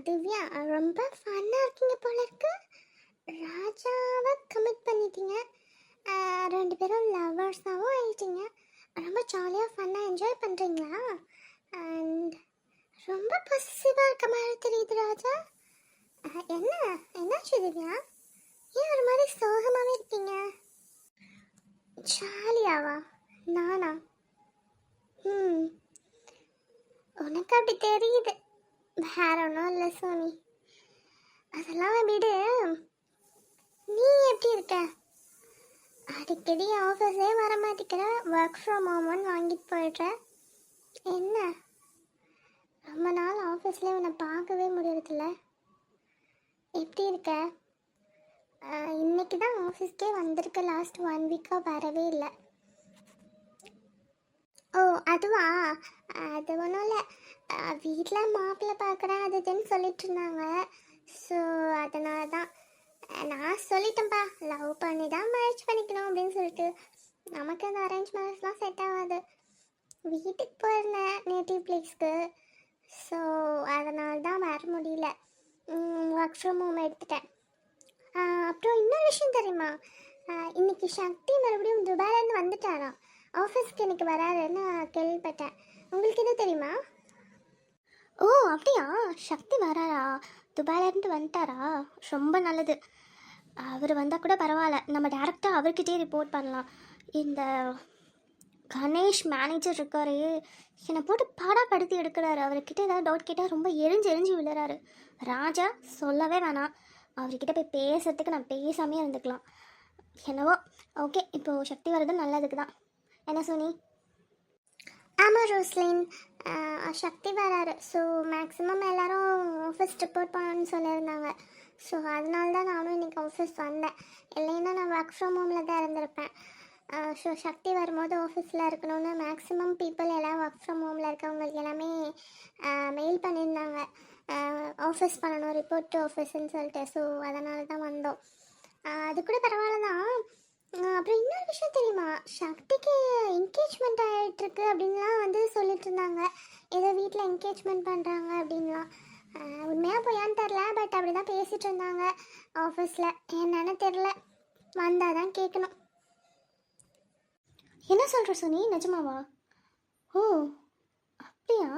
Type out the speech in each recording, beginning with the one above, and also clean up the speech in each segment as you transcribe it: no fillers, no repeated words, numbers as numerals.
திவ்யா ரொம்ப ஃபன்னாக இருக்கீங்க போல இருக்கு. ராஜாவை கமிட் பண்ணிட்டீங்க. ரெண்டு பேரும் லவ்வர்ஸாகவும் ஆயிட்டீங்க. ரொம்ப ஜாலியாக ஃபன்னாக என்ஜாய் பண்ணுறீங்களா? அண்ட் ரொம்ப பொசிட்டிவாக இருக்க மாதிரி தெரியுது ராஜா. என்னாச்சு திவ்யா? ஏன் ஒரு மாதிரி சோகமாகவே இருக்கீங்க? ஜாலியாவா? நானா? உனக்கு அப்படி தெரியுது. வேற ஒன்றும் இல்லை சோனி. அதெல்லாம் விடு. நீ எப்படி இருக்க? அடிக்கடி ஆஃபீஸே வர மாட்டேங்கிற, ஒர்க் ஃப்ரம் ஹோம்னு வாங்கிட்டு போயிடுற. என்ன ரொம்ப நாள் ஆஃபீஸ்லேயே உன்னை பார்க்கவே முடியறதில்ல. எப்படி இருக்க? இன்னைக்கு தான் ஆஃபீஸ்க்கே வந்திருக்க. லாஸ்ட் 1 வீக்காக வரவே இல்லை. ஓ அதுவா? அது ஒன்றும் இல்லை. வீட்டில் மாப்பிள்ளை பார்க்குறேன் அது இதுன்னு சொல்லிட்டு இருந்தாங்க. ஸோ அதனால தான் நான் சொல்லிட்டேன்ப்பா, லவ் பண்ணி தான் மேரேஜ் பண்ணிக்கணும் அப்படின்னு சொல்லிட்டு. நமக்கு அந்த அரேஞ்ச் மேரேஜ்லாம் செட் ஆகாது. வீட்டுக்கு போயிருந்தேன் நேட்டிவ் பிளேஸ்க்கு. ஸோ அதனால தான் வர முடியல. ஒர்க் ஃப்ரம் ஹோம் எடுத்துட்டேன். அப்புறம் இன்னொரு விஷயம் தெரியுமா? இன்னைக்கு சக்தி மறுபடியும் துபாயிலேருந்து வந்துட்டாராம். ஆஃபீஸ்க்கு இன்னைக்கு வராருன்னு கேள்விப்பட்டேன். உங்களுக்கு எதுவும் தெரியுமா? ஓ அப்படியா? சக்தி வராரா? துபாயிலேருந்து வந்துட்டாரா? ரொம்ப நல்லது. அவர் வந்தால் கூட பரவாயில்ல, நம்ம டேரெக்டாக அவர்கிட்டயே ரிப்போர்ட் பண்ணலாம். இந்த கணேஷ் மேனேஜர் இருக்காரு, என்னை போட்டு பாடாப்படுத்தி எடுக்கிறாரு. அவர்கிட்ட ஏதாவது டவுட் கேட்டால் ரொம்ப எரிஞ்சு விழுறாரு. ராஜா சொல்லவே வேணாம். அவர்கிட்ட போய் பேசுறதுக்கு நான் பேசாமே இருந்துக்கலாம். என்னவோ ஓகே, இப்போது சக்தி வர்றது நல்லதுக்கு தான். என்ன சோனி? ஆமாம் ரோஸ்லின், சக்தி வராரு. ஸோ மேக்ஸிமம் எல்லோரும் ஆஃபீஸ் ரிப்போர்ட் பண்ணணும்னு சொல்லியிருந்தாங்க. ஸோ அதனால தான் நானும் இன்றைக்கி ஆஃபீஸ் வந்தேன். இல்லைன்னா நான் ஒர்க் ஃப்ரம் ஹோமில் தான் இருந்திருப்பேன். ஸோ சக்தி வரும்போது ஆஃபீஸில் இருக்கணும்னு மேக்ஸிமம் பீப்புள் எல்லாம் ஒர்க் ஃப்ரம் ஹோமில் இருக்கவங்களுக்கு எல்லாமே மெயில் பண்ணியிருந்தாங்க. ஆஃபீஸ் பண்ணணும், ரிப்போர்ட் டு ஆஃபீஸ்ன்னு சொல்லிட்டு. ஸோ அதனால தான் வந்தோம். அது கூட பரவாயில்ல தான். அப்புறம் இன்னொரு விஷயம் தெரியுமா? சக்திக்கு என்கேஜ்மெண்ட் ஆகிட்டுருக்கு அப்படின்லாம் வந்து சொல்லிட்டு இருந்தாங்க. ஏதோ வீட்டில் என்கேஜ்மெண்ட் பண்ணுறாங்க அப்படின்லாம். உண்மையாக போயான்னு தெரில, பட் அப்படி தான் பேசிகிட்டு இருந்தாங்க ஆஃபீஸில். என்னன்னு தெரில, வந்தால் தான் கேட்கணும். என்ன சொல்கிற சோனி? நிஜமாவா? ஓ அப்படியா?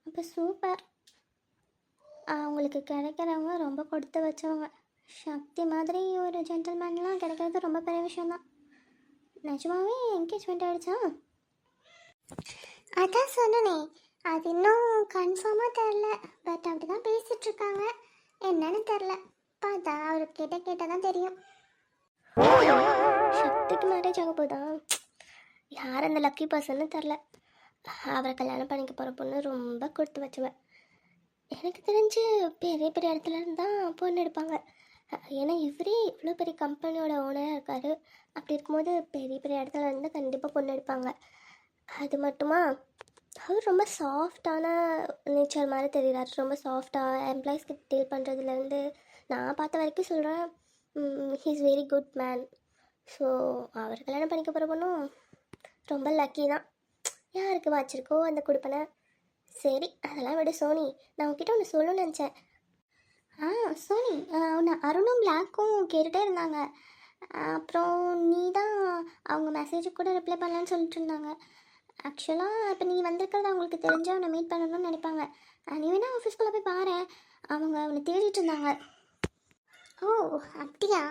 அப்போ சூப்பர். அவங்களுக்கு கிடைக்கிறவங்க ரொம்ப கொடுத்து வச்சவங்க. சக்தி மாதிரி ஒரு ஜென்டில்மேன்லாம் கிடைக்கிறது ரொம்ப பெரிய விஷயந்தான். நிஜமாவே என்கேஜ்மெண்ட் ஆகிடுச்சா? அதான் சொன்னனே, அது இன்னும் கன்ஃபார்மாக தெரில, பட் அப்படி தான் பேசிகிட்ருக்காங்க. என்னன்னு தெரில, பார்த்தா அவருக்கு கேட்டால் தான் தெரியும். சக்திக்கு மேரேஜ் ஆக போதா? யார் அந்த லக்கி பர்சன்னு தெரில. அவரை கல்யாணம் பண்ணிக்க போகிற பொண்ணு ரொம்ப கொடுத்து வச்சுவேன். எனக்கு தெரிஞ்சு பெரிய பெரிய இடத்துல இருந்தால் பொண்ணு எடுப்பாங்க. ஏன்னா இவரே இவ்வளோ பெரிய கம்பெனியோட ஓனராக இருக்கார். அப்படி இருக்கும்போது பெரிய பெரிய இடத்துல இருந்து கண்டிப்பாக பொண்ணு எடுப்பாங்க. அது மட்டுமா, அவர் ரொம்ப சாஃப்டான நேச்சர் மாதிரி தெரிகிறார். ரொம்ப சாஃப்டாக எம்ப்ளாயிஸ்க்கு டீல் பண்ணுறதுலேருந்து நான் பார்த்த வரைக்கும் சொல்கிறேன், he is very good man. So அவர் கல்யாணம் பண்ணிக்க போகிற பொண்ணும் ரொம்ப லக்கி தான். யாருக்கு வாச்சிருக்கோ அந்த கொடுப்பனை. சரி அதெல்லாம் விட சோனி, நான் உங்ககிட்ட ஒன்று சொல்லணும்னு நினச்சேன். சோனி, உன்னை அருணும் பிளாக்கும் கேட்டுகிட்டே இருந்தாங்க. அப்புறம் நீ தான் அவங்க மெசேஜுக்கு கூட ரிப்ளை பண்ணலான்னு சொல்லிட்டு இருந்தாங்க. ஆக்சுவலாக இப்போ நீ வந்திருக்கிறத அவங்களுக்கு தெரிஞ்சால் அவனை மீட் பண்ணணும்னு நினைப்பாங்க. நீ வேணா ஆஃபீஸ்க்குள்ளே போய் பாரு, அவங்க அவனை தேடிட்டு இருந்தாங்க. ஓ அப்படியா?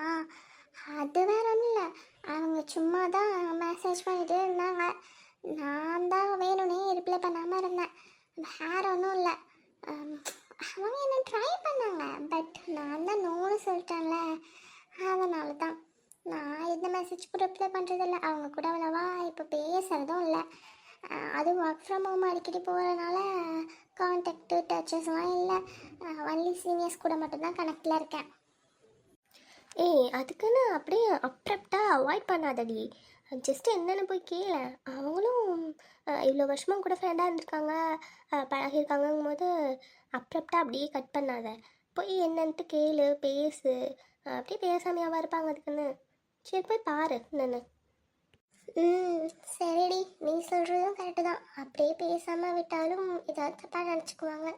அது வேற ஒன்றும் இல்லை, அவங்க சும்மா தான் மெசேஜ் பண்ணிகிட்டே இருந்தாங்க. நான் தான் வேணும்னே ரிப்ளை பண்ணாமல் இருந்தேன். வேற ஒன்றும் இல்லை. அவங்க என்ன ட்ரை பண்ணாங்க, பட் நான் தான் நோன்னு சொல்லிட்டேன்ல. அதனால தான் நான் எந்த மெசேஜுக்கும் ரிப்ளை பண்ணுறதில்ல. அவங்க கூட அவ்வளோவா இப்போ பேசுகிறதும் இல்லை. அதுவும் ஒர்க் ஃப்ரம் ஹோம் அடிக்கடி போகிறதுனால கான்டாக்டு டச்சஸ்லாம் இல்லை. ஒன்லி சீனியர்ஸ் கூட மட்டும்தான் கனெக்டில் இருக்கேன். அதுக்குன்னு அப்படியே அப்ரப்டாக அவாய்ட் பண்ணாதடி. ஜஸ்ட்டு என்னென்னு போய் கேளு. அவங்களும் இவ்வளோ வருஷமாக கூட ஃப்ரெண்டாக இருந்திருக்காங்க, பழகிருக்காங்கும் போது அப்ரப்டாக அப்படியே கட் பண்ணாத. போய் என்னன்ட்டு கேளு, பேசு. அப்படியே பேசாமையாவா இருப்பாங்க அதுக்குன்னு? சரி போய் பாரு என்னன்னு. சரிடி, நீ சொல்கிறதும் கரெக்டு தான். அப்படியே பேசாமல் விட்டாலும் ஏதாவது தப்பாக நினச்சிக்குவாங்க.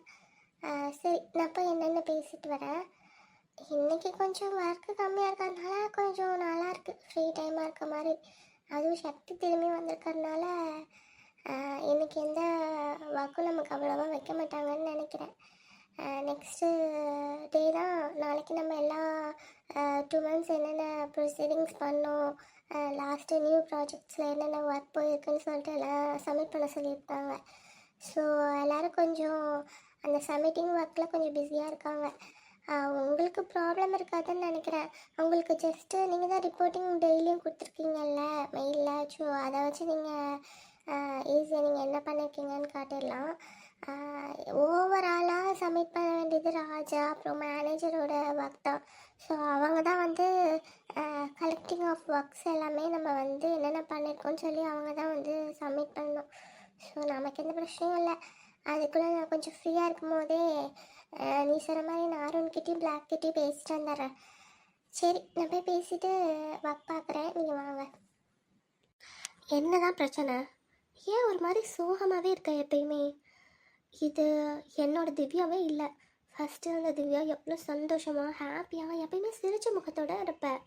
சரி நான் போய் என்னென்ன பேசிட்டு வரேன். இன்னைக்கு கொஞ்சம் ஒர்க்கு கம்மியாக இருக்கிறதுனால கொஞ்சம் நல்லா இருக்கு, ஃப்ரீ டைமாக இருக்க மாதிரி. அதுவும் சக்தி திரும்பி வந்திருக்கறதுனால இன்னைக்கு எந்த ஒர்க்கும் நமக்கு அவ்வளோவா வைக்க மாட்டாங்கன்னு நினைக்கிறேன். நெக்ஸ்ட்டு டே தான் நாளைக்கு நம்ம எல்லா 2 months என்னென்ன ப்ரொசீடிங்ஸ் பண்ணோம், லாஸ்ட்டு நியூ ப்ராஜெக்ட்ஸில் என்னென்ன ஒர்க் போயிருக்குன்னு சொல்லிட்டு எல்லாம் சப்மிட் பண்ண சொல்லியிருக்காங்க. ஸோ எல்லோரும் கொஞ்சம் அந்த சப்மிட்டிங் ஒர்க்கில் கொஞ்சம் பிஸியாக இருக்காங்க. உங்களுக்கு ப்ராப்ளம் இருக்காதுன்னு நினைக்கிறேன். உங்களுக்கு ஜஸ்ட்டு நீங்கள் தான் ரிப்போர்ட்டிங் டெய்லியும் கொடுத்துருக்கீங்கல்ல மெயிலில். ஸோ அதை வச்சு நீங்கள் ஈஸியாக நீங்கள் என்ன பண்ணியிருக்கீங்கன்னு காட்டிடலாம். ஓவராலாக சப்மிட் பண்ண வேண்டியது ராஜா அப்புறம் மேனேஜரோட ஒர்க் தான். ஸோ அவங்க தான் வந்து கலெக்டிங் ஆஃப் ஒர்க்ஸ் எல்லாமே நம்ம வந்து என்னென்ன பண்ணியிருக்கோன்னு சொல்லி அவங்க தான் வந்து சப்மிட் பண்ணணும். ஸோ நமக்கு எந்த பிரச்சனையும் இல்லை. அதுக்குள்ளே நான் கொஞ்சம் ஃப்ரீயாக இருக்கும் போதே நீ சொன்ன மாதிரி நான் அருண்கிட்டையும் பிளாக்கிட்டையும் பேசிட்டு வந்துடுறேன். சரி நான் போய் பேசிட்டு ஒர்க் பார்க்குறேன், நீங்கள் வாங்க. என்னதான் பிரச்சனை? ஏன் ஒரு மாதிரி சோகமாகவே இருக்க எப்பயுமே? இது என்னோட திவ்யாவே இல்லை. ஃபஸ்ட்டு அந்த திவ்யா எவ்வளோ சந்தோஷமாக ஹாப்பியாக எப்பயுமே சிரிச்ச முகத்தோடு இருப்பேன்.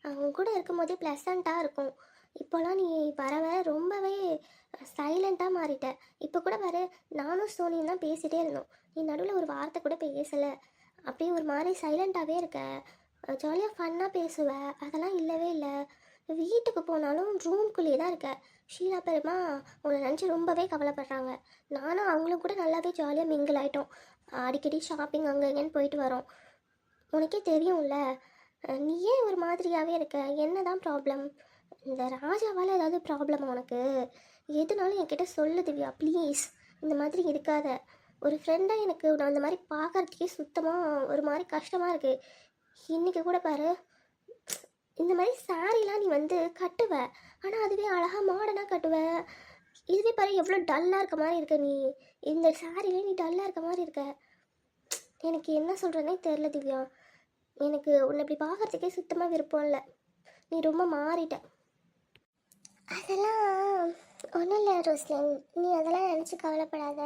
அவங்க கூட இருக்கும்போதே ப்ளசண்ட்டாக இருக்கும். இப்போலாம் நீ வர வர ரொம்பவே சைலண்ட்டாக மாறிட்ட. இப்போ கூட வர நானும் சோனியும் தான் பேசிகிட்டே இருந்தோம். நீ நடுவில் ஒரு வார்த்தை கூட பேசலை. அப்படியே ஒரு மாதிரி சைலண்ட்டாகவே இருக்க. ஜாலியாக ஃபன்னாக பேசுவ, அதெல்லாம் இல்லவே இல்லை. வீட்டுக்கு போனாலும் ரூம்குள்ளேயே தான் இருக்க. ஷீலா பெருமா உன்னை நினச்சி ரொம்பவே கவலைப்படுறாங்க. நானும் அவங்களும் கூட நல்லாவே ஜாலியாக மிங்கிள் ஆகிட்டோம். அடிக்கடி ஷாப்பிங் அங்கே இங்கேன்னு போயிட்டு வரோம். உனக்கே தெரியும்ல. நீ ஏன் ஒரு மாதிரியாகவே இருக்க? என்ன தான் ப்ராப்ளம்? இந்த ராஜாவால் ஏதாவது ப்ராப்ளம் உனக்கு? எதுனாலும் என்கிட்ட சொல்லு திவ்யா ப்ளீஸ். இந்த மாதிரி இருக்காத. ஒரு ஃப்ரெண்டாக எனக்கு அந்த மாதிரி பார்க்கறதுக்கே சுத்தமாக ஒரு மாதிரி கஷ்டமாக இருக்குது. இன்றைக்கி கூட பாரு, இந்த மாதிரி சாரீலாம் நீ வந்து கட்டுவ, ஆனால் அதுவே அழகாக மாடர்னாக கட்டுவ. இதுவே பாரு எவ்வளோ டல்லாக இருக்க மாதிரி இருக்க. நீ இந்த சாரிலே நீ டல்லாக இருக்க மாதிரி இருக்க. எனக்கு என்ன சொல்கிறேனே தெரில திவ்யா. எனக்கு உன்னை இப்படி பார்க்கறதுக்கே சுத்தமாக விருப்பம் இல்லை. நீ ரொம்ப மாறிட்ட. அதெல்லாம் ஒன்றும் இல்லை ரோஸ்லின், நீ அதெல்லாம் நினச்சி கவலைப்படாத.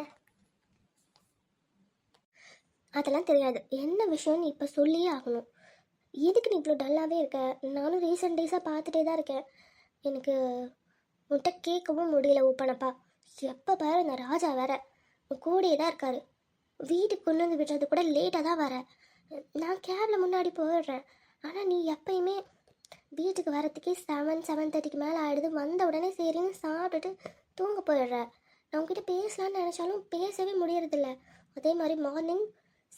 அதெல்லாம் தெரியாது. என்ன விஷயம்னு இப்போ சொல்லியே ஆகணும். எதுக்கு நீ இவ்வளோ டல்லாகவே இருக்க? நானும் ரீசெண்ட் டேஸாக பார்த்துட்டே தான் இருக்கேன். எனக்கு உன்கிட்ட கேட்கவும் முடியல ஓப்பனப்பா. எப்போ பாரு இந்த ராஜா வேற உன் கூடயே தான் இருக்காரு. வீட்டுக்கு கொண்டு வந்து விடுறது கூட லேட்டாக தான் வர. நான் கேபில் முன்னாடி போயிடுறேன். ஆனால் நீ எப்பயுமே வீட்டுக்கு வரத்துக்கே 7:30 மேலே ஆகிடுது. வந்த உடனே சரின்னு சாப்பிட்டுட்டு தூங்க போயிடுற. நான் உங்ககிட்ட பேசலான்னு நினச்சாலும் பேசவே முடியறதில்ல. அதே மாதிரி மார்னிங்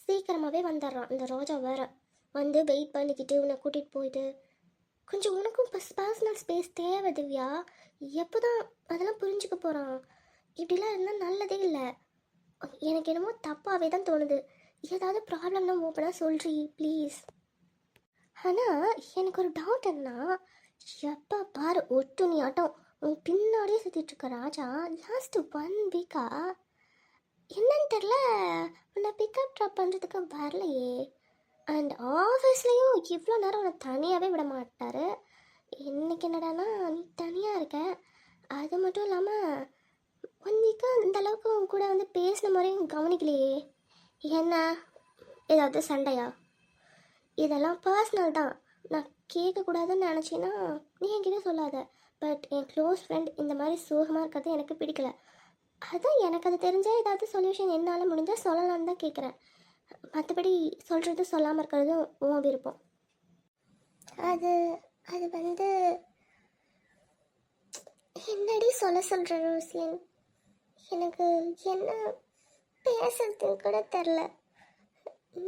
சீக்கிரமாகவே வந்துடுறான் இந்த ரோஜா வேற. வந்து வெயிட் பண்ணிக்கிட்டு உன்னை கூட்டிகிட்டு போயிட்டு கொஞ்சம் உனக்கும் பர்சனல் ஸ்பேஸ் தேவை திவ்யா. எப்போ தான் அதெல்லாம் புரிஞ்சுக்க போகிறான்? இப்படிலாம் இருந்தால் நல்லதே இல்லை. எனக்கு என்னமோ தப்பாகவே தான் தோணுது. ஏதாவது ப்ராப்ளம்னா ஓப்பனாக சொல்கிறீ ப்ளீஸ். ஆனால் எனக்கு ஒரு டவுட் என்ன, எப்போ பாரு ஒட்டு நீ ஆட்டம் உன் பின்னாடியே சுற்றிட்டுருக்க ராஜா. லாஸ்ட்டு 1 வீக்கா என்னன்னு தெரில உன்னை பிக்கப் ட்ராப் பண்ணுறதுக்கு வரலையே. அண்ட் ஆஃபீஸ்லேயும் இவ்வளோ நேரம் உன்னை தனியாகவே விட மாட்டார். இன்றைக்கி என்னடானா நீ தனியாக இருக்க. அது மட்டும் இல்லாமல் 1 வீக்காக இந்தளவுக்கு உன் கூட வந்து பேசின முறையும் கவனிக்கலையே. என்ன ஏதாவது சண்டையா? இதெல்லாம் பர்சனல் தான். நான் கேட்கக்கூடாதுன்னு நினச்சின்னா நீ என்கிட்ட சொல்லாத. பட் என் க்ளோஸ் ஃப்ரெண்ட் இந்த மாதிரி சோகமாக இருக்கிறது எனக்கு பிடிக்கல. அதான் எனக்கு அது தெரிஞ்சால் ஏதாவது சொல்யூஷன் என்னால் முடிஞ்சால் சொல்லலான்னு தான் கேட்குறேன். மற்றபடி சொல்கிறது சொல்லாமல் இருக்கிறதும் உன் விருப்பம். அது அது வந்து என்னடி சொல்கிற ரோஸ்லின், எனக்கு என்ன பேசுறதுன்னு கூட தெரில.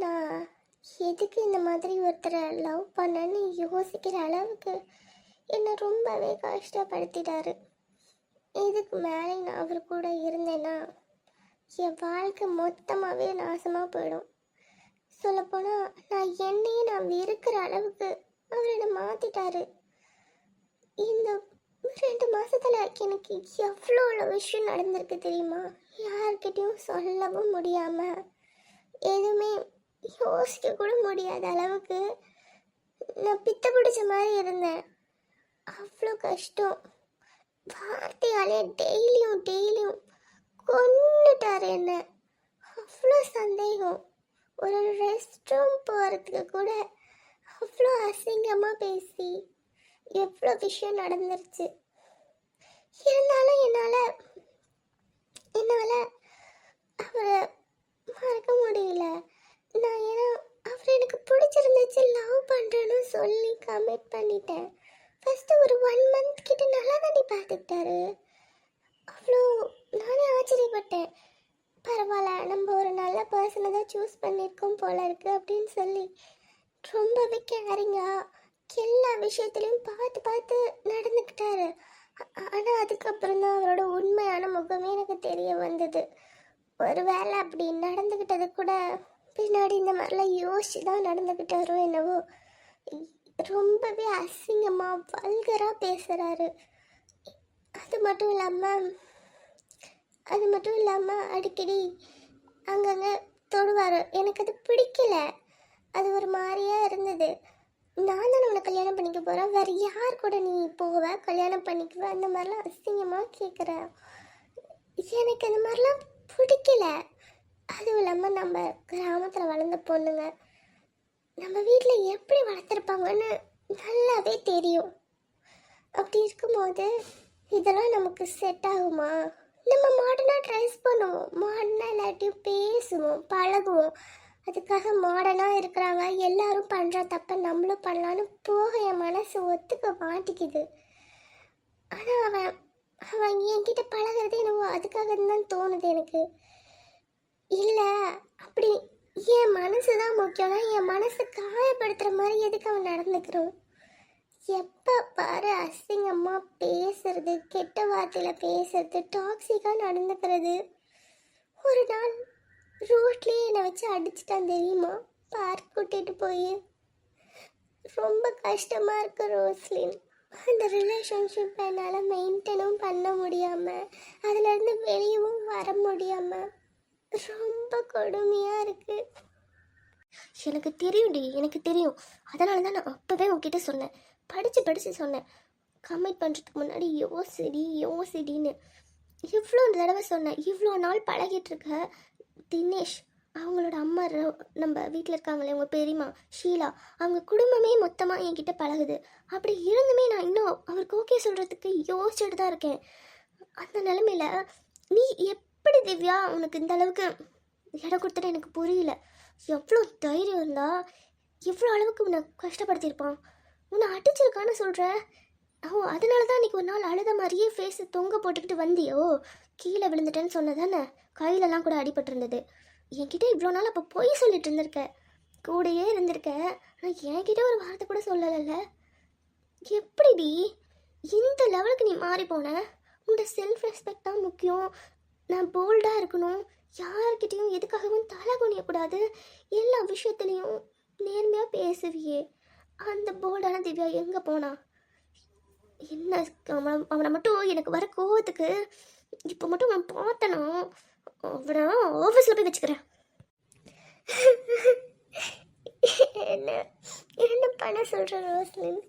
நான் எதுக்கு இந்த மாதிரி ஒருத்தரை லவ் பண்ணேன்னு யோசிக்கிற அளவுக்கு என்னை ரொம்பவே கஷ்டப்படுத்திட்டாரு. இதுக்கு மேலே நான் அவர் கூட இருந்தேன்னா என் வாழ்க்கை மொத்தமாகவே நாசமாக போயிடும். சொல்லப்போனால் நான் வெறுக்கிற அளவுக்கு அவர் என்னை மாற்றிட்டாரு. இந்த 2 மாதத்தில் எனக்கு எவ்வளோ விஷயம் நடந்திருக்கு தெரியுமா? யார்கிட்டையும் சொல்லவும் முடியாமல் எதுவுமே யோசிக்க கூட முடியாத அளவுக்கு நான் பித்த பிடிச்ச மாதிரி இருந்தேன். அவ்வளோ கஷ்டம். வார்த்தையாலே டெய்லியும் கொன்னுட்டார் என்ன. அவ்வளோ சந்தேகம். ஒரு ரெஸ்ட் ரூம் போகிறதுக்கு கூட அவ்வளோ அசிங்கமாக பேசி எவ்வளோ விஷயம் நடந்துருச்சு. இருந்தாலும் என்னால் அவரை மறக்க முடியல. நான் ஏன்னா அவர் எனக்கு பிடிச்சிருந்துச்சு, லவ் பண்ணுறேன்னு சொல்லி கமிட் பண்ணிட்டேன். ஃபஸ்ட்டு ஒரு 1 மந்த் கிட்ட நல்லா தாண்டி பார்த்துக்கிட்டாரு. அவ்வளோ நானே ஆச்சரியப்பட்டேன். பரவாயில்ல, நம்ம ஒரு நல்ல பர்சனை தான் சூஸ் பண்ணியிருக்கோம் போல இருக்கு அப்படின்னு சொல்லி ரொம்பவே கேரிங்காக எல்லா விஷயத்துலையும் பார்த்து பார்த்து நடந்துக்கிட்டாரு. ஆனால் அதுக்கப்புறம் தான் அவரோட உண்மையான முகமே எனக்கு தெரிய வந்தது. ஒரு வேளை அப்படி நடந்துக்கிட்டது கூட பின்னாடி இந்த மாதிரிலாம் யோசிச்சு தான் நடந்துக்கிட்டாரோ என்னவோ. ரொம்பவே அசிங்கமாக வல்கராக பேசுகிறாரு. அது மட்டும் இல்லாமல் அடிக்கடி அங்கங்கே தொடுவார். எனக்கு அது பிடிக்கல. அது ஒரு மாதிரியாக இருந்தது. நான் தானே உன்னை கல்யாணம் பண்ணிக்க போகிறேன், வேறு யார் கூட நீ போவ கல்யாணம் பண்ணிக்குவ, அந்த மாதிரிலாம் அசிங்கமாக கேட்குறேன். எனக்கு அந்த மாதிரிலாம் பிடிக்கல. அதுவும் இல்லாமல் நம்ம கிராமத்தில் வளர்ந்த பொண்ணுங்க, நம்ம வீட்டில் எப்படி வளர்த்துருப்பாங்கன்னு நல்லாவே தெரியும். அப்படி இருக்கும்போது இதெல்லாம் நமக்கு செட் ஆகுமா? நம்ம மாடர்னாக ட்ரெஸ் பண்ணுவோம், மாடர்னாக எல்லாத்தையும் பேசுவோம், பழகுவோம். அதுக்காக மாடர்னாக இருக்கிறாங்க எல்லாரும் பண்ணுற தப்ப நம்மளும் பண்ணலான்னு போக என் மனசு ஒத்துக்க மாட்டிக்குது. ஆனால் அவன் என்கிட்ட பழகிறது என்னவோ அதுக்காக தான் தோணுது எனக்கு. இல்லை, அப்படி என் மனசு தான் முக்கியம்னா என் மனசை காயப்படுத்துகிற மாதிரி எதுக்கு அவன் நடந்துக்கிறோம்? எப்போ பாரு அசிங்கமாக பேசுறது, கெட்ட வார்த்தையில் பேசுறது, டாக்ஸிக்காக நடந்துக்கிறது. ஒரு நாள் ரோட்லேயே என்னை வச்சு அடிச்சிட்டான் தெரியுமா? பார்க் கூட்டிகிட்டு போய். ரொம்ப கஷ்டமாக இருக்கு ரோஸ்லின். அந்த ரிலேஷன்ஷிப் என்னால் மெயின்டைனும் பண்ண முடியாமல் அதுலேருந்து வெளியவும் வர முடியாமல் ரொம்ப கொடுமையாக இருக்குது. எனக்கு தெரியும்டி, எனக்கு தெரியும். அதனால தான் நான் அப்போவே உங்ககிட்ட சொன்னேன், படித்து சொன்னேன், கமிட் பண்ணுறதுக்கு முன்னாடி யோசிடின்னு இவ்வளோ தடவை சொன்னேன். இவ்வளோ நாள் பழகிட்டுருக்க தினேஷ், அவங்களோட அம்மா நம்ம வீட்டில் இருக்காங்களே உங்கள் பெரியம்மா ஷீலா, அவங்க குடும்பமே மொத்தமாக என்கிட்ட பழகுது. அப்படி இருந்துமே நான் இன்னும் அவருக்கு ஓகே சொல்கிறதுக்கு யோசிச்சுட்டு தான் இருக்கேன். அந்த நிலமையில நீ எப்படி திவ்யா உனக்கு இந்த அளவுக்கு இடம் கொடுத்துட்டு எனக்கு புரியல. எவ்வளோ தைரியம் இருந்தால் எவ்வளோ அளவுக்கு உன்னை கஷ்டப்படுத்தியிருப்பான். உன்னை அடிச்சிருக்கான்னு சொல்கிற. அதனால தான் அன்றைக்கி ஒரு நாள் அழுத மாதிரியே ஃபேஸை தொங்க போட்டுக்கிட்டு வந்தியோ? கீழே விழுந்துட்டேன்னு சொன்னதானே? கையிலலாம் கூட அடிபட்டிருந்தது. என்கிட்ட இவ்வளோ நாள் அப்போ போய் சொல்லிட்டு இருந்திருக்க, கூடையே இருந்திருக்க. ஆனால் என்கிட்ட ஒரு வார்த்தை கூட சொல்லலைல்ல. எப்படிடி இந்த லெவலுக்கு நீ மாறி போன? உன்னோட செல்ஃப் ரெஸ்பெக்ட் தான் முக்கியம். நான் போல்டாக இருக்கணும், யார்கிட்டையும் எதுக்காகவும் தலை குனியக்கூடாது, எல்லா விஷயத்துலேயும் நேர்மையாக பேசுவியே. அந்த போல்டான திவ்யா எங்கே போனா? என்ன அவனை மட்டும் எனக்கு வர கோவத்துக்கு இப்போ மட்டும் நான் பார்த்தனா அவனை ஆஃபீஸில் போய் வச்சுக்கிறேன். என்ன பண்ண சொல்கிற ரோஸ்லின்?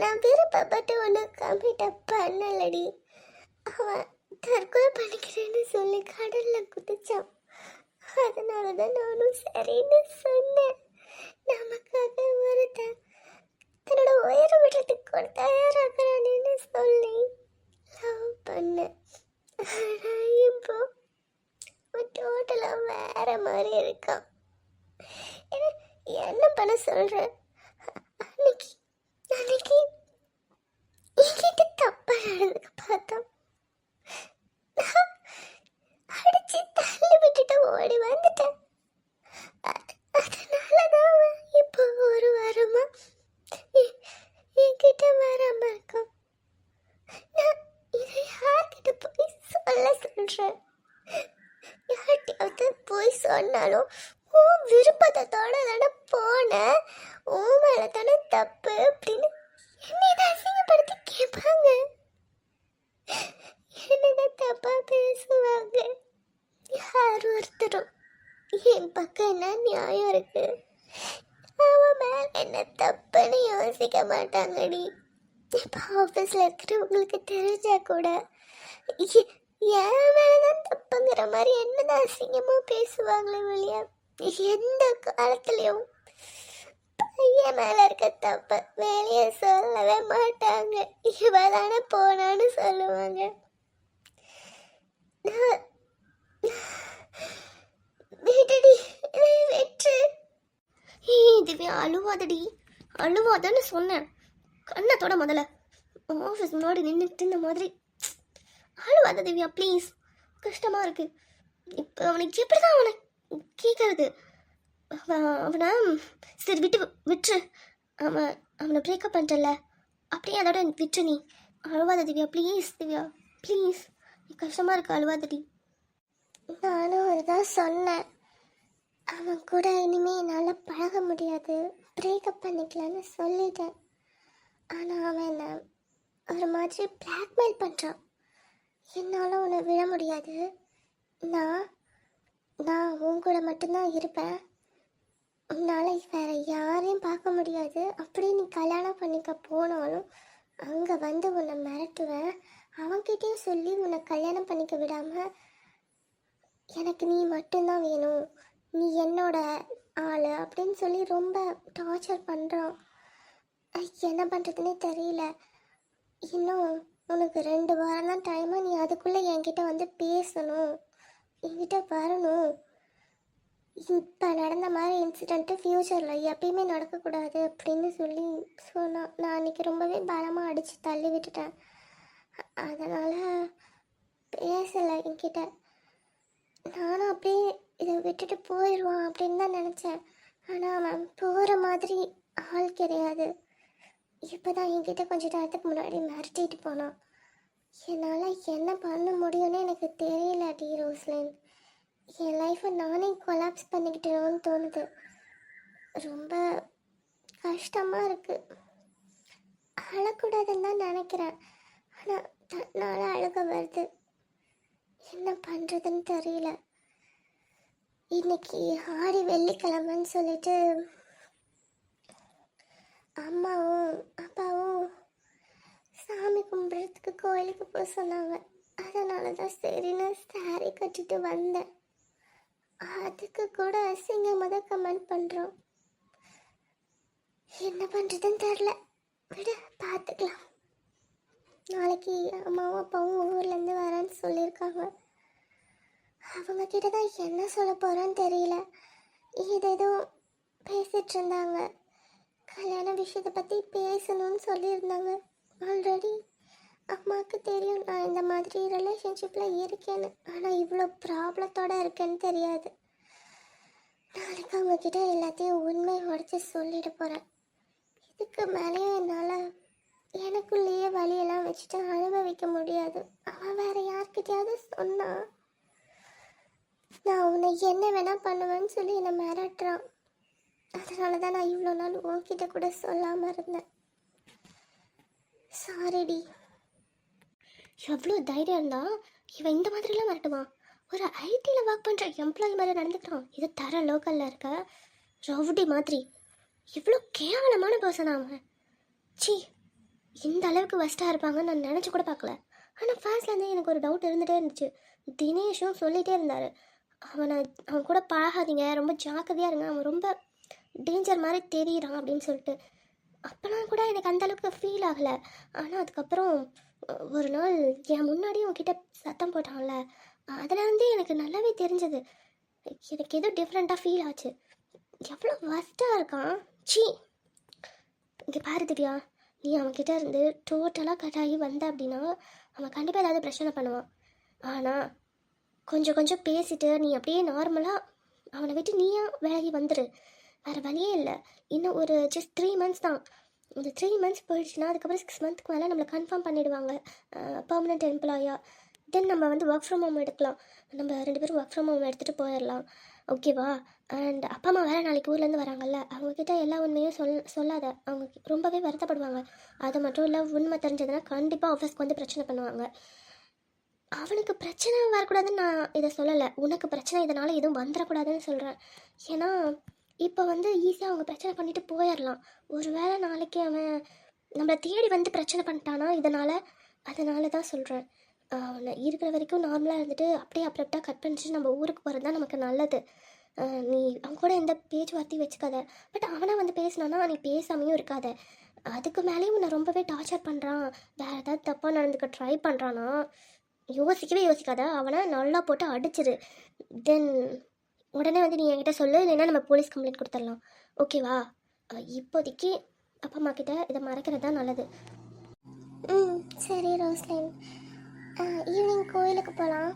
நான் விருப்பப்பட்டு ஒன்று கம்ப்ளீட்டாக பண்ணலடி. அவன் தற்கொலை பண்ணிக்கிறேன்னு சொல்லி கடலில் குதிச்சான். அதனால தான் நானும் சரின்னு சொன்னேன். நமக்காக ஒருத்தன் தன்னோட உயிரை விடுறதுக்கு கூட தயாராகிறான்னு சொல்லி லவ் பண்ணேன். ஆனால் இப்போ டோட்டலாக வேற மாதிரி இருக்கான். என்ன பண்ண சொல்ற? அன்னைக்கு என்கிட்ட தப்பா நடந்துக்க பார்த்தோம். அடிச்சு தள்ளி விட்டுட்டு ஓடி வந்துட்டேன். அதனாலதான் இப்போ ஒரு வாரமா என்கிட்ட வராம இருக்கும். நான் இதை யார்கிட்ட போய் சொல்றேன்? யார்கிட்டயாவது போய் சொன்னாலும் உன் விருப்பத்தோட தானே போன, உன் மேல தானே தப்பு அப்படின்னு என்னை அசிங்கப்படுத்தி கேட்பாங்க, என்னதான் தப்பா பேசுவாங்க. யார் ஒருத்தரும் என் பக்கம் என்ன நியாயம் இருக்கு, அவன் மேல என்ன தப்புன்னு யோசிக்க மாட்டாங்கடி. இப்போ ஆஃபீஸில் இருக்கிறவங்களுக்கு தெரிஞ்சா கூட என் மேலதான் தப்புங்கிற மாதிரி என்னதான் அசிங்கமா பேசுவாங்களே வெளியே. எந்த காலத்துலயும் பையன் மேல இருக்க தப்ப வெளியே சொல்லவே மாட்டாங்க. இவதானே போனான்னு சொல்லுவாங்க. நான் விடுடி, வெற்று. இதுவே அழுவாதடி, அழுவாதான்னு சொன்னேன். கண்ணத்தோட முதல்ல ஆஃபீஸ் முன்னாடி நின்றுட்டு இந்த மாதிரி அழுவாத திவ்யா ப்ளீஸ். கஷ்டமா இருக்கு. இப்போ அவனுக்கு எப்படிதான் அவனை கேட்கறது? அவனை சரி விட்டுரு. அவனை பிரேக்கப் பண்ணிட்டல, அப்படியே அதோட விட்டுரு. நீ அழுவாத திவ்யா ப்ளீஸ். திவ்யா ப்ளீஸ், கஷ்டமா இருக்கு, அழுவாதடி. நானும் அதுதான் சொன்னேன். அவன் கூட இனிமே என்னால் பழக முடியாது, பிரேக்கப் பண்ணிக்கலான்னு சொல்லிட்டேன். ஆனால் அவன் என்ன ஒரு மாதிரி பிளாக்மெயில் பண்ணுறான். என்னால் உன்னை விழ முடியாது, நான் உன் கூட மட்டும்தான் இருப்பேன், உன்னால் வேற யாரையும் பார்க்க முடியாது, அப்படியே நீ கல்யாணம் பண்ணிக்க போனாலும் அங்கே வந்து உன்னை மிரட்டுவேன், அவன்கிட்டயும் சொல்லி உன்னை கல்யாணம் பண்ணிக்க விடாமல் எனக்கு நீ மட்டும்தான் வேணும், நீ என்னோட ஆள் அப்படின்னு சொல்லி ரொம்ப டார்ச்சர் பண்ணுறான். என்ன பண்ணுறதுனே தெரியல. இன்னும் உனக்கு 2 வாரம் தான் டைமு, நீ அதுக்குள்ளே என்கிட்ட வந்து பேசணும், என்கிட்ட வரணும். இப்போ நடந்த மாதிரி இன்சிடெண்ட்டு ஃப்யூச்சரில் எப்பயுமே நடக்கக்கூடாது அப்படின்னு சொல்லி சொன்னான். நான் அன்றைக்கி ரொம்பவே பலமாக அடித்து தள்ளி விட்டுட்டேன். அதனால் பேசலை என்கிட்ட. நானும் அப்படியே இதை விட்டுட்டு போயிடுவான் அப்படின்னு தான் நினச்சேன். ஆனால் அவன் போகிற மாதிரி ஆள் கிடையாது. இப்போ தான் என்கிட்ட கொஞ்சம் நேரத்துக்கு முன்னாடி மிரட்டிட்டு போனான். என்னால் என்ன பண்ண முடியும்னு எனக்கு தெரியல டி ரோஸ்லின். என் லைஃப்பை நானே கொலாப்ஸ் பண்ணிக்கிட்டேனோன்னு தோணுது. ரொம்ப கஷ்டமாக இருக்குது. அழக்கூடாதுன்னு தான் நினைக்கிறேன், ஆனால் தன்னால் அழுக வருது. என்ன பண்ணுறதுன்னு தெரியல. இன்னைக்கு ஆடி வெள்ளிக்கிழமைன்னு சொல்லிட்டு அம்மாவும் அப்பாவும் சாமி கும்பிட்றதுக்கு கோயிலுக்கு போக சொன்னாங்க. அதனால தான் சரின்னு சாரி கட்டிட்டு வந்தேன். அதுக்கு கூட அசிங்கமாக தான் கமெண்ட் பண்ணுறோம். என்ன பண்ணுறதுன்னு தெரில, விட பார்த்துக்கலாம். நாளைக்கு அம்மாவும் அப்பாவும் ஊர்லேருந்து வரேன்னு சொல்லியிருக்காங்க. அவங்க கிட்ட தான் என்ன சொல்ல போகிறேன்னு தெரியல. ஏதேதோ பேசிகிட்டு இருந்தாங்க, கல்யாண விஷயத்தை பற்றி பேசணும்னு சொல்லியிருந்தாங்க. ஆல்ரெடி அம்மாவுக்கு தெரியும் நான் இந்த மாதிரி ரிலேஷன்ஷிப்பில் இருக்கேன்னு, ஆனால் இவ்வளோ ப்ராப்ளத்தோடு இருக்கேன்னு தெரியாது. நாளைக்கு அவங்கக்கிட்ட எல்லாத்தையும் உண்மை உடச்சி சொல்லிட போகிறேன். இதுக்கு மேலேயும் என்னால் எனக்குள்ளேயே வழியெல்லாம் வச்சுட்டு அனுபவிக்க முடியாது. அவன் வேற யார்கிட்டயாவது சொன்னா நான் உன்னை என்ன வேணா பண்ணுவேன்னு சொல்லி என்னை மிரட்டுறான். அதனால தான் நான் இவ்வளோ நாள் உன்கிட்ட கூட சொல்லாமல் இருந்தேன். சாரிடி. எவ்வளோ தைரியம் இருந்தா இவன் இந்த மாதிரிலாம் மிரட்டுவான்? ஒரு ஐடியில் ஒர்க் பண்ணுற எம்ப்ளாயி மாதிரி நடந்துக்கிறான். இது தர லோக்கலில் இருக்க ரவுடி மாதிரி. இவ்வளோ கேவலமான பர்சன் அவன். சி, இந்த அளவுக்கு ஃபஸ்ட்டாக இருப்பாங்கன்னு நான் நினச்சி கூட பார்க்கல. ஆனால் ஃபர்ஸ்ட்லேருந்தே எனக்கு ஒரு டவுட் இருந்துகிட்டே இருந்துச்சு. தினேஷும் சொல்லிகிட்டே இருந்தார், அவன் கூட பழகாதீங்க, ரொம்ப ஜாக்கிரதையாக இருங்க, அவன் ரொம்ப டேஞ்சர் மாதிரி தெரியுறான் அப்படின்னு சொல்லிட்டு. அப்போலாம் கூட எனக்கு அந்தளவுக்கு ஃபீல் ஆகலை. ஆனால் அதுக்கப்புறம் ஒரு நாள் என் முன்னாடியே உன்கிட்ட சத்தம் போட்டான்ல, அதுலேருந்தே எனக்கு நல்லாவே தெரிஞ்சது. எனக்கு ஏதோ டிஃப்ரெண்ட்டாக ஃபீல் ஆச்சு. எவ்வளோ ஃபஸ்ட்டாக இருக்கான். சி, இங்கே பாரு திவ்யா, நீ அவன்கிட்ட இருந்து டோட்டலாக கட்டாகி வந்த அப்படின்னா அவன் கண்டிப்பாக ஏதாவது பிரச்சனை பண்ணுவான். ஆனால் கொஞ்சம் கொஞ்சம் பேசிட்டு நீ அப்படியே நார்மலாக அவனை விட்டு நீயா விலகி வந்துடு. வேறு வழியே இல்லை. இன்னும் ஒரு ஜஸ்ட் 3 மந்த்ஸ் தான். இந்த 3 மந்த்ஸ் போயிடுச்சுன்னா அதுக்கப்புறம் 6 மந்த்துக்கு மேலே நம்மளை கன்ஃபார்ம் பண்ணிவிடுவாங்க பர்மனெண்ட் எம்ப்ளாயாக. தென் நம்ம வந்து ஒர்க் ஃப்ரம் ஹோம் எடுக்கலாம். நம்ம 2 பேரும் ஒர்க் ஃப்ரம் ஹோம் எடுத்துகிட்டு போயிடலாம், ஓகேவா? அண்ட் அப்பா அம்மா வேறு நாளைக்கு ஊர்லேருந்து வராங்கல்ல, அவங்கக்கிட்ட எல்லா உண்மையும் சொல்லாத. அவங்க ரொம்பவே வருத்தப்படுவாங்க. அது மட்டும் இல்லை, உண்மை தெரிஞ்சதுன்னா கண்டிப்பாக ஆஃபீஸ்க்கு வந்து பிரச்சனை பண்ணுவாங்க. அவனுக்கு பிரச்சனை வரக்கூடாதுன்னு நான் இதை சொல்லலை, உனக்கு பிரச்சனை இதனால் எதுவும் வந்துடக்கூடாதுன்னு சொல்கிறேன். ஏன்னா இப்போ வந்து ஈஸியாக அவங்க பிரச்சனை பண்ணிட்டு போயிடலாம். ஒரு வேளை நாளைக்கு அவன் நம்மளை தேடி வந்து பிரச்சனை பண்ணிட்டானா அதனால தான் சொல்கிறேன். இருக்கிற வரைக்கும் நார்மலாக இருந்துட்டு அப்படியே அப்ரப்டாக கட் பண்ணிட்டு நம்ம ஊருக்கு போகிறது தான் நமக்கு நல்லது. நீ அவன் கூட எந்த பேச்சுவார்த்தையும் வச்சுக்காத. பட் அவனை வந்து பேசினானா நீ பேசாமையும் இருக்காத. அதுக்கு மேலேயும் உன்னை ரொம்பவே டார்ச்சர் பண்ணுறான், வேறு ஏதாவது தப்பாக நடந்துக்க ட்ரை பண்ணுறான்னா யோசிக்கவே யோசிக்காத. அவனை நல்லா போட்டு அடிச்சிரு. தென் உடனே வந்து நீ என்கிட்ட சொல்லு, இல்லைன்னா நம்ம போலீஸ் கம்ப்ளைண்ட் கொடுத்துடலாம். ஓகேவா? இப்போதைக்கு அப்பா அம்மா கிட்ட இதை மறக்கிறது தான் நல்லது. ம் சரி ரோஸ்லின், ஈவினிங் கோயிலுக்கு போகலாம்.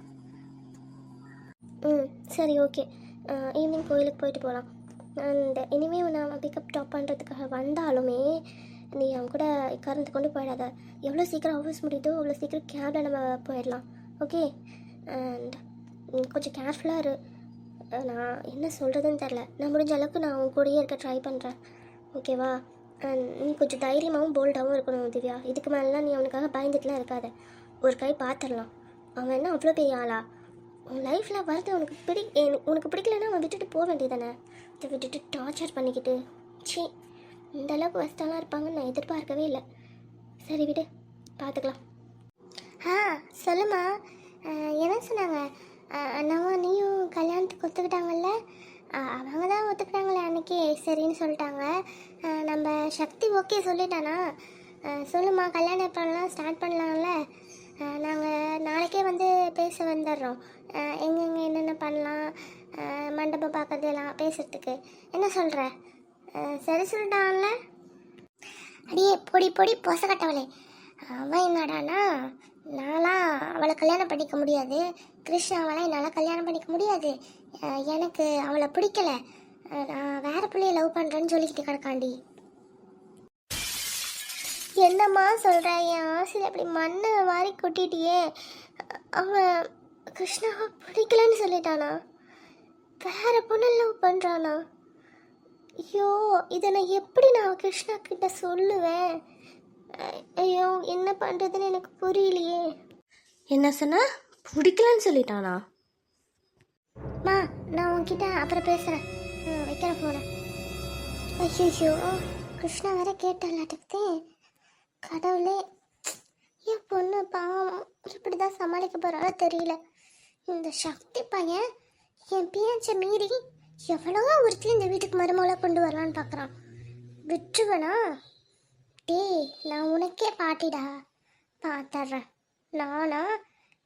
ம் சரி, ஓகே. ஈவினிங் கோயிலுக்கு போயிட்டு போகலாம். அண்ட் இனிமேல் நான் பிக்கப் ட்ராப் பண்ணுறதுக்காக வந்தாலுமே நீ அவன் கூட கறந்து கொண்டு போயிடாத. எவ்வளோ சீக்கிரம் ஆஃபீஸ் முடியுதோ அவ்வளோ சீக்கிரம் கேபில் நம்ம போயிடலாம். ஓகே? அண்ட் கொஞ்சம் கேர்ஃபுல்லாக இரு. நான் என்ன சொல்கிறதுன்னு தெரில. நான் முடிஞ்ச அளவுக்கு நான் உன் கூடயே இருக்க ட்ரை பண்ணுறேன். ஓகேவா? அண்ட் நீ கொஞ்சம் தைரியமாகவும் போல்டாகவும் இருக்கணும் திவ்யா. இதுக்கு மேலாம் நீ அவனுக்காக பயந்துட்டுலாம் இருக்காத. ஒரு கை பார்த்துடலாம். அவன் என்ன அவ்வளோ பெரிய ஆளா? உன் லைஃப்பில் வரது உனக்கு பிடிக்கலன்னா அவன் விட்டுட்டு போக வேண்டியதானே? இதை விட்டுட்டு டார்ச்சர் பண்ணிக்கிட்டு சி, இந்த அளவுக்கு வசதிலாம் இருப்பாங்கன்னு நான் எதிர்பார்க்கவே இல்லை. சரி விடு, பார்த்துக்கலாம். சொல்லுமா, என்ன சொன்னாங்க? அண்ணாவும் நீயும் கல்யாணத்துக்கு ஒத்துக்கிட்டாங்கல்ல? அவங்க தான் ஒத்துக்கிட்டாங்களே அன்னைக்கு, சரின்னு சொல்லிட்டாங்க. நம்ம சக்தி ஓகே சொல்லிட்டானா? சொல்லுமா, கல்யாணம் எப்போலாம் ஸ்டார்ட் பண்ணலாம்ல? நாங்கள் நாளைக்கே வந்து பேச வந்துடுறோம். எங்கெங்கே என்னென்ன பண்ணலாம், மண்டபம் பார்க்கறதெல்லாம் பேசுகிறதுக்கு. என்ன சொல்கிற? சரி சொல்லிட்டான்ல? அடியே பொடி பொடி பொசக்கட்டவளே, அவன் என்னடானா, நான்லாம் அவளை கல்யாணம் பண்ணிக்க முடியாது, கிருஷ்ணாவெல்லாம் என்னால் கல்யாணம் பண்ணிக்க முடியாது, எனக்கு அவளை பிடிக்கல, நான் வேற பிள்ளைய லவ் பண்ணுறேன்னு சொல்லிக்கிட்டு கிடக்காண்டி. என்னம்மா சொல்கிற? என் ஆசையில் அப்படி மண்ணை வாரி கொட்டிட்டியே. அவன் கிருஷ்ணாவை பிடிக்கலன்னு சொல்லிட்டானா? வேற பொண்ணு லவ் பண்ணுறானா? ஐயோ, இதை நான் கிருஷ்ணா கிட்ட சொல்லுவேன்? ஐயோ, என்ன பண்ணுறதுன்னு எனக்கு புரியலையே. என்ன சொன்னா? பிடிக்கலன்னு சொல்லிட்டானா? மா, நான் உன்கிட்ட அப்புறம் பேசுகிறேன். வைக்கிறேன் போன. ஐயோ, கிருஷ்ணா வேற கேட்டாலாட்டுக்கு. கடவுளே, என் பொண்ணு பாவம் இப்படி தான் சமாளிக்க போகிறாளோ தெரியல. இந்த சக்தி பையன் என் பேச்சை மீறி எவ்வளோ ஒருத்தி இந்த வீட்டுக்கு மருமகளாக கொண்டு வரலான்னு பார்க்குறான். விட்டுருவனா? டேய், நான் உனக்கே பாட்டிடா, பார்த்துட்றேன். நானா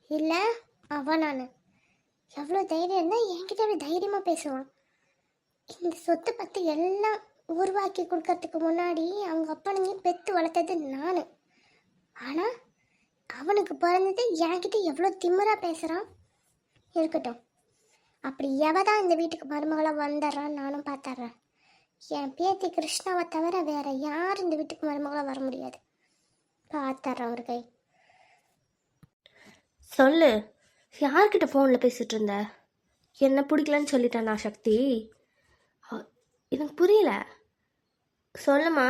இல்லை அவன்? நான் எவ்வளோ தைரியம் இருந்தால் என்கிட்ட அப்படி தைரியமாக பேசுவான். இந்த சொத்தை பற்றி எல்லாம் உருவாக்கி கொடுக்கறதுக்கு முன்னாடி அவங்க அப்பனுங்க பெற்று வளர்த்தது நான். ஆனால் அவனுக்கு பிறந்தது என்கிட்ட எவ்வளோ திமிராக பேசுகிறான். இருக்கட்டும், அப்படி எவதான் இந்த வீட்டுக்கு மருமகளாக வந்துடுறான்னு நானும் பார்த்துட்றேன். என் பேத்தி கிருஷ்ணாவை தவிர வேற யார் இந்த வீட்டுக்கு மருமகளாக வர முடியாது. பார்த்துட்றேன் ஒரு கை. சொல்லு, யார்கிட்ட ஃபோனில் பேசிகிட்டு இருந்த? என்ன பிடிக்கலன்னு சொல்லிட்டானா சக்தி? எனக்கு புரியல. சொல்லுமா.